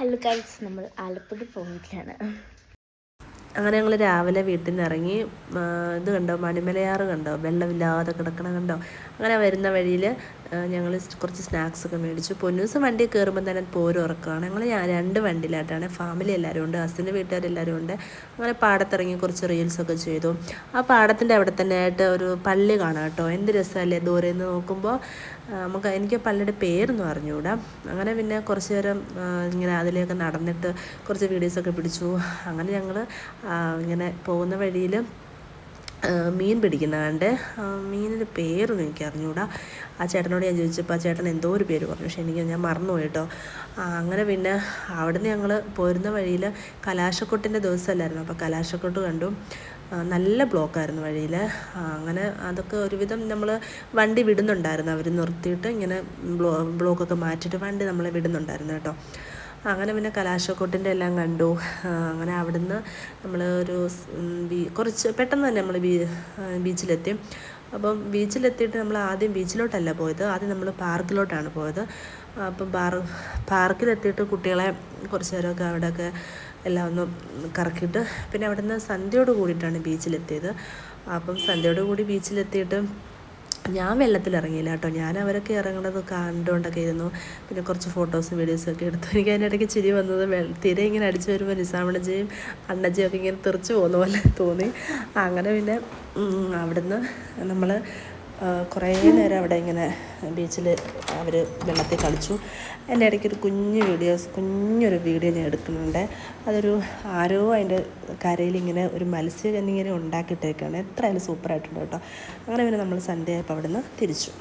Hello guys, നമ്മൾ ആലപ്പുഴ പോയിട്ടാണ്. അങ്ങനെ ഞങ്ങൾ രാവിലെ വീട്ടിൽ നിന്ന് ഇറങ്ങി. ഇത് കണ്ടോ, മണിമലയാറ് കണ്ടോ, വെള്ളമില്ലാതെ കിടക്കണം കണ്ടോ. അങ്ങനെ വരുന്ന വഴിയിൽ ഞങ്ങൾ കുറച്ച് സ്നാക്സൊക്കെ മേടിച്ചു. പൊന്നൂസ് വണ്ടി കയറുമ്പോൾ തന്നെ പോരും ഉറക്കമാണ്. ഞങ്ങൾ 2 വണ്ടിയിലായിട്ടാണ്, ഫാമിലി എല്ലാവരും ഉണ്ട്, ഹസ്ബൻഡ് വീട്ടുകാരെല്ലാവരും ഉണ്ട്. അങ്ങനെ പാടത്തിറങ്ങി കുറച്ച് റീൽസൊക്കെ ചെയ്തു. ആ പാടത്തിൻ്റെ അവിടെ തന്നെ ആയിട്ട് ഒരു പള്ളി കാണാം കേട്ടോ. എന്ത് രസമല്ലേ ദൂരെ നിന്ന് നോക്കുമ്പോൾ. എനിക്ക് പള്ളിയുടെ പേരൊന്നും അറിഞ്ഞുകൂടാ. അങ്ങനെ പിന്നെ കുറച്ച് നേരം ഇങ്ങനെ അതിലേക്ക് നടന്നിട്ട് കുറച്ച് വീഡിയോസൊക്കെ പിടിച്ചു. അങ്ങനെ ഞങ്ങൾ ഇങ്ങനെ പോകുന്ന വഴിയിൽ മീൻ പിടിക്കുന്നതുകൊണ്ട് മീനിൻ്റെ പേരൊന്നും എനിക്ക് അറിഞ്ഞുകൂടാ. ആ ചേട്ടനോട് ഞാൻ ചോദിച്ചപ്പോൾ ആ ചേട്ടൻ എന്തോ ഒരു പേര് പറഞ്ഞു, പക്ഷേ ഞാൻ മറന്നുപോയി കേട്ടോ. അങ്ങനെ പിന്നെ അവിടുന്ന് ഞങ്ങൾ പോരുന്ന വഴിയിൽ കലാശക്കൊട്ടിൻ്റെ ദിവസമല്ലായിരുന്നു, അപ്പോൾ കലാശക്കൊട്ട് കണ്ടു. നല്ല ബ്ലോക്കായിരുന്നു വഴിയിൽ. അങ്ങനെ അതൊക്കെ ഒരുവിധം നമ്മൾ വണ്ടി വിടുന്നുണ്ടായിരുന്നു, അവർ നിർത്തിയിട്ട് ഇങ്ങനെ ബ്ലോക്കൊക്കെ മാറ്റിയിട്ട് വണ്ടി നമ്മളെ വിടുന്നുണ്ടായിരുന്നു കേട്ടോ. അങ്ങനെ പിന്നെ കലാശക്കൊട്ടിൻ്റെ എല്ലാം കണ്ടു. അങ്ങനെ അവിടുന്ന് നമ്മൾ കുറച്ച് പെട്ടെന്ന് തന്നെ നമ്മൾ ബീച്ചിലെത്തി. അപ്പം ബീച്ചിലെത്തിയിട്ട് നമ്മൾ ആദ്യം ബീച്ചിലോട്ടല്ല പോയത്, ആദ്യം നമ്മൾ പാർക്കിലോട്ടാണ് പോയത്. അപ്പം പാർക്കിലെത്തിയിട്ട് കുട്ടികളെ കുറച്ച് നേരമൊക്കെ അവിടെയൊക്കെ എല്ലാം ഒന്ന് കറക്കിയിട്ട് പിന്നെ അവിടുന്ന് സന്ധ്യയോട് കൂടിയിട്ടാണ് ബീച്ചിലെത്തിയത്. അപ്പം സന്ധ്യയോട് കൂടി ബീച്ചിലെത്തിയിട്ട് ഞാൻ വെള്ളത്തിലിറങ്ങിയില്ല കേട്ടോ. ഞാൻ അവരൊക്കെ ഇറങ്ങുന്നത് കണ്ടുകൊണ്ടൊക്കെ ഇരുന്നു. പിന്നെ കുറച്ച് ഫോട്ടോസും വീഡിയോസും ഒക്കെ എടുത്തു. എനിക്ക് അതിനിടയ്ക്ക് ചിരി വന്നത് തിര ഇങ്ങനെ അടിച്ചു വരുമ്പോൾ നിസാമണജിയും അണ്ണജിയും ഒക്കെ ഇങ്ങനെ തെറിച്ച് പോകുന്ന പോലെ തോന്നി. അങ്ങനെ പിന്നെ അവിടുന്ന് നമ്മൾ കുറേ നേരം അവിടെ ഇങ്ങനെ ബീച്ചിൽ അവർ വെള്ളത്തിൽ കളിച്ചു. എൻ്റെ ഇടയ്ക്കൊരു കുഞ്ഞൊരു വീഡിയോ ഞാൻ എടുക്കുന്നുണ്ട്. അതൊരു ആരോ അതിൻ്റെ കരയിലിങ്ങനെ ഒരു മത്സ്യം എന്നിങ്ങനെ ഉണ്ടാക്കിയിട്ടേക്കാണ്. എത്രയായാലും സൂപ്പറായിട്ടുണ്ട് കേട്ടോ. അങ്ങനെ പിന്നെ നമ്മൾ സൺഡേ ആയപ്പോൾ അവിടെ നിന്ന് തിരിച്ചു.